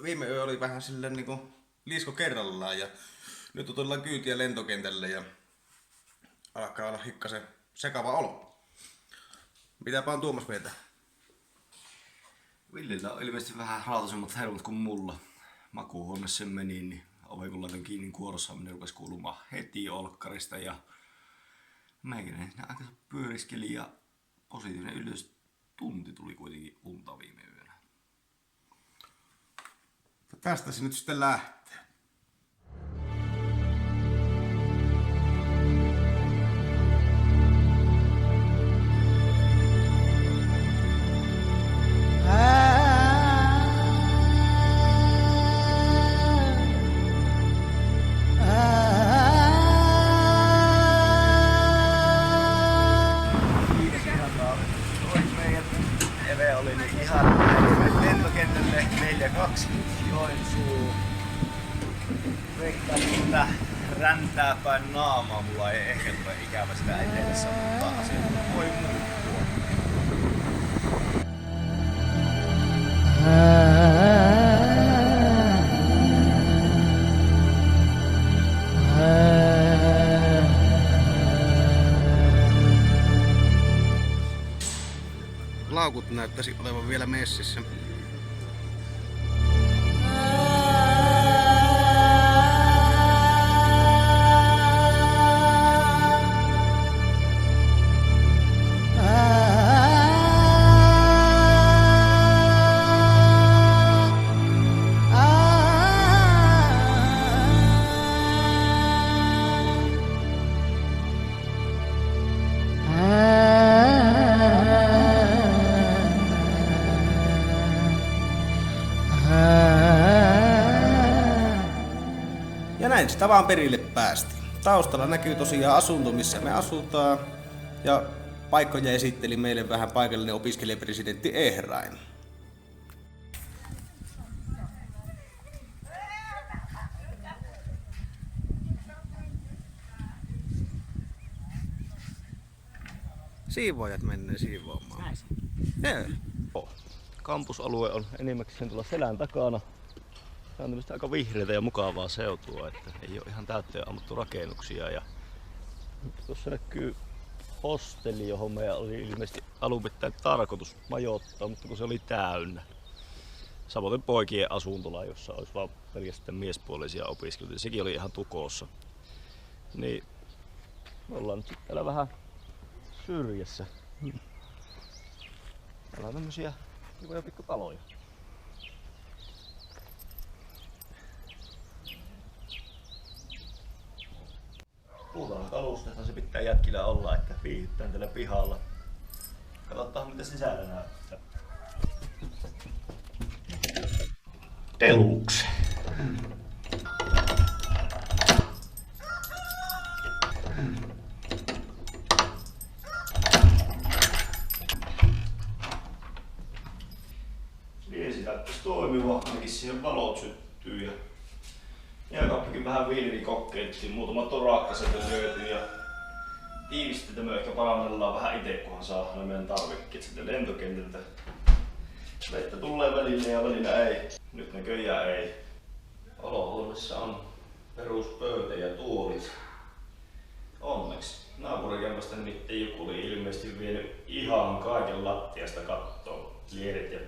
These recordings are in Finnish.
viime yö oli vähän silleen niinku liisko kerrallaan ja nyt tullaan kyytiä lentokentälle ja alkaa olla hikkasen sekava olo. Mitäpä on Tuomas mieltä? Villillä on ilmeisesti vähän rautaisemmat hermot kuin mulla. Makuuhuoneeseen menin, niin oven kun laitan kiinni kuorossaaminen rupesi kuulumaan heti olkkarista ja meikäinen aika pyöriskeli ja positiivinen yllätys. Tunti tuli kuitenkin unta viime yönä. Tästä se nyt sitten lähtee. Eve oli nyt ihan lähellä lentokentälle 4.20 Joensuu. Veikkaan, että räntää päin naamaa. Mulla ei ehkä tule ikävä sitä edessä, mutta asiat voi muuttua. Laukut näyttäisi olevan vielä messissä. Ja näin sitä vaan perille päästiin. Taustalla näkyy tosiaan asunto, missä me asutaan. Ja paikkoja esitteli meille vähän paikallinen opiskelijapresidentti Ehrain. Siivoajat menee siivoamaan. Näin se. Joo. Kampusalue on enimmäkseen tuolla selän takana. Tämä on tämmöistä aika vihreätä ja mukavaa seutua, että ei ole ihan täytteen ammuttu rakennuksia. Ja tuossa näkyy hosteli, johon meidän oli ilmeisesti alun pitäen tarkoitus majoittaa, mutta kun se oli täynnä. Samoin poikien asuntola, jossa olisi vaan pelkästään miespuolisia opiskelijoita. Sekin oli ihan tukossa. Niin me ollaan nyt täällä vähän syrjässä. Täällä on tämmösiä kivoja pikkutaloja. Puhutaan kalusteesta, se pitää jätkillä olla, että viihdytään tällä pihalla. Katsotaan mitä sisällä näyttää. Deluxe. Liesi näyttäisi toimiva, ainakin siihen valot syttyy. Ja jääkaappikin vähän viilivikokkeitiin, muutama torakkaset löytyy ja tiivisteitä me ehkä parannellaan vähän itse, kunhan saa ne meidän tarvikkeet sitten lentokentältä. Vettä tulee välillä ja välillä ei. Nyt näköjään ei. Olohuoneessa on peruspöytä ja tuolit. Onneksi. Naapurikämpästä nimittäin joku oli ilmeisesti vienyt ihan kaiken lattiasta kattoon. Lierit ja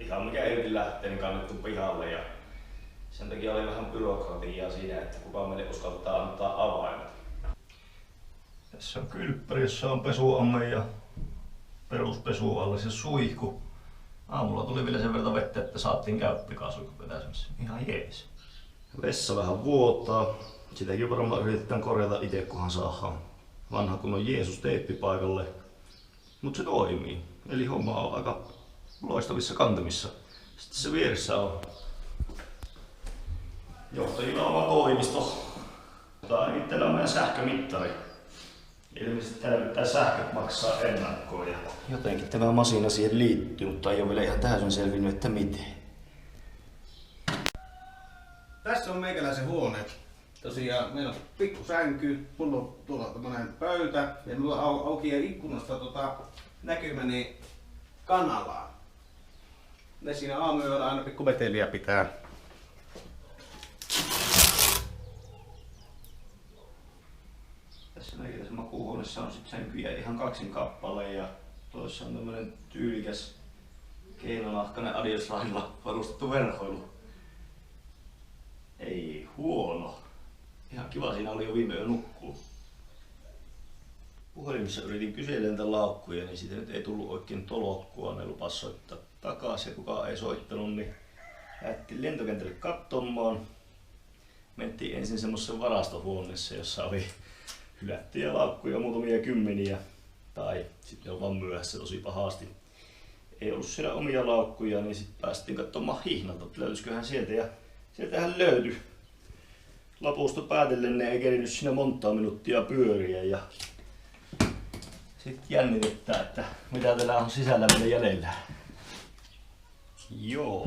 ihan mikä irti lähtee, niin kannettu pihalle. Ja sen takia oli vähän byrokratiaa siinä, että kuka meille uskaltaa antaa avaimet. Tässä on kylppäri, jossa on pesuamme ja peruspesuallis ja suihku. Aamulla tuli vielä sen verran vettä, että saatiin käyppikaasuikku vetäsemässä. Ihan jees. Vessa vähän vuotaa. Sitäkin varmaan yritetään korjata itse, kunhan saadaan vanha kunnon Jeesus teippi paikalle. Mut se toimii. Eli homma on aika loistavissa kantamissa. Sitten se vieressä on johtajilla oma toimisto. Tää on itsellä meidän sähkömittari. Ilmeisesti täällä pitää sähköt maksaa ennakkoon. Ja jotenkin tämä masina siihen liittyy, mutta ei ole vielä ihan täysin selvinnyt, että miten. Tässä on meikäläisen huone. Tosiaan meillä on pikku sänky, mulla on tuolla tämmönen pöytä ja mulla auki ikkunasta näkymäni kanalaan. Ne siinä aamuyöllä aina pikku veteliä pitää. Tässä makuuhuoneessa on sitten sänkyjä ihan 2 kappaleen ja toissa on tämmönen tyylikäs keinonahkainen Adidas-lailla varustettu verhoilu. Ei huono. Ihan kiva siinä oli jo viime yö nukkuu. Puhelimessa yritin kysellä niitä laukkuja, niin siitä nyt ei tullut oikein tolokkua. Ne lupas soittaa takaisin ja kukaan ei soittanut, niin lähdettiin lentokentälle katsomaan. Mentiin ensin semmoisessa varastohuoneessa, jossa oli hylättyjä laukkuja muutamia kymmeniä. Tai sitten on vaan myöhässä tosi pahasti. Ei ollut siellä omia laukkuja, niin sitten päästiin katsomaan hihnalta, että löytyisiköhän sieltä. Ja sieltähän löytyi. Lopusta päätellen ne ei kerinyt siinä montaa minuuttia pyöriä. Ja sitten jännitetään, että mitä täällä on sisällä vielä jäljellä. Joo.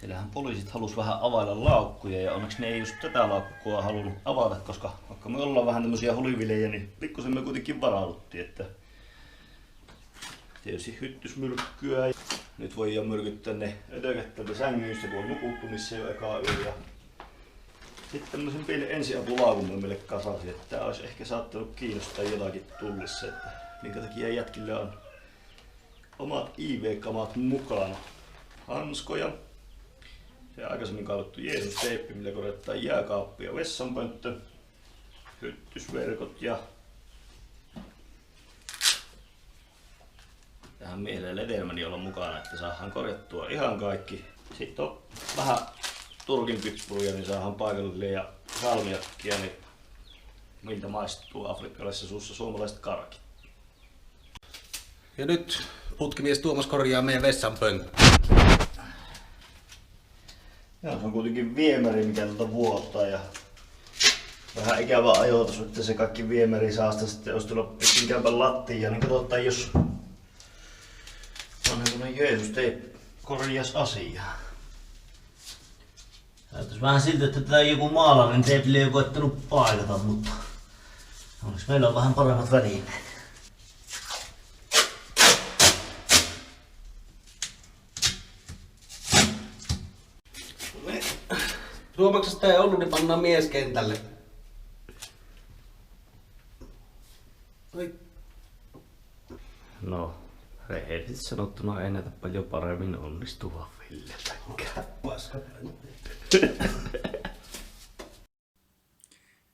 Siellähän poliisit halus vähän availla laukkuja ja onneksi ne ei just tätä laukkua halunnut avata, koska vaikka me ollaan vähän tämmösiä hulivilejä, niin pikkusen me kuitenkin varauduttiin, että tietysti hyttysmyrkkyä. Nyt voidaan myrkyttää ne ötökät tältä sängyistä, kun on nukuttu niissä jo ekaa yö. Ja sitten tämmösen pienen ensiapulaukun me meille kasasin, että tää olisi ehkä saattanut kiinnostaa jotakin tullissa, että minkä takia jätkillä on omat IV-kamat mukana. Hanskoja. Se aikaisemmin kaadettu Jeesus-teippi, millä korjataan jääkaappi ja vessanpönttö. Hyttysverkot ja tähän miehelle Ledelmani olla mukana, että saadaan korjattua ihan kaikki. Sitten on vähän turkin pippuria, niin saadaan paikalle ja salmiakkia, niin miltä maistuu afrikkalaisessa suussa suomalaiset karkit. Ja nyt putkimies Tuomas korjaa meidän vessanpönttö. Joo, se on kuitenkin viemäri, mikä tuolta vuottaa ja vähän ikävä ajoitus, että se kaikki viemärisaasta sitten olisi tullut pitkin kämpän lattiin ja niin katsotaan, jos vanhemmoinen Jeesus ei korjaisi asiaa. Näyttäisi vähän siltä, että tätä joku maalainen teipille ei ole koettanut paikata, mutta onneksi meillä on vähän paremmat välineet. Tuomaksesta ei ollut, niin pannaan mies kentälle. No, rehellisesti sanottuna ei näitä paljon paremmin onnistuva Villeltäkään.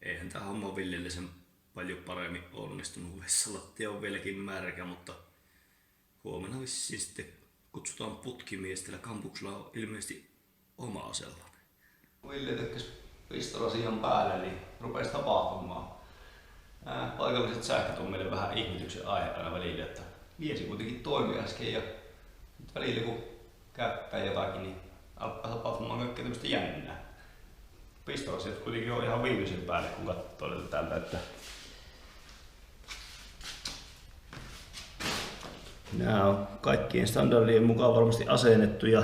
Eihän tää homma Villelle sen paljon paremmin onnistunut. Vessalattia on vieläkin märkä, mutta huomenna vissiin sitten kutsutaan putkimiestä. Kampuksella on ilmeisesti oma sellainen. Ville tykkäs pistorasian päälle, niin rupesi tapahtumaan. Paikalliset sähköt on meille vähän ihmetyksen aihe aina välillä, että viesi kuitenkin toimi äsken ja nyt välillä kun käyttää jotakin, niin alkaa tapahtumaan kaikkea tämmöistä jännää. Pistorasiat kuitenkin on ihan viimeisen päälle, kun katsoo täältä, että nämä on kaikkien standardien mukaan varmasti asennettu ja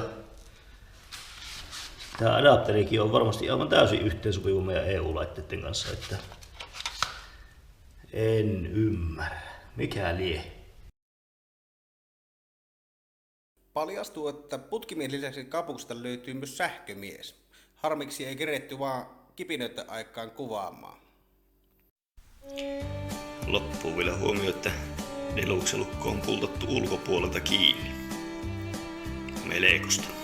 tämä adapterikin on varmasti aivan täysin yhteensopiva meidän EU-laitteiden kanssa, että en ymmärrä. Mikä lie? Paljastuu, että putkimies lisäksi Kampuksesta löytyy myös sähkömies. Harmiksi ei keretty vaan kipinöiden aikaan kuvaamaan. Loppuun vielä huomio, että nelukselukko on pultattu ulkopuolelta kiinni. Melekosta.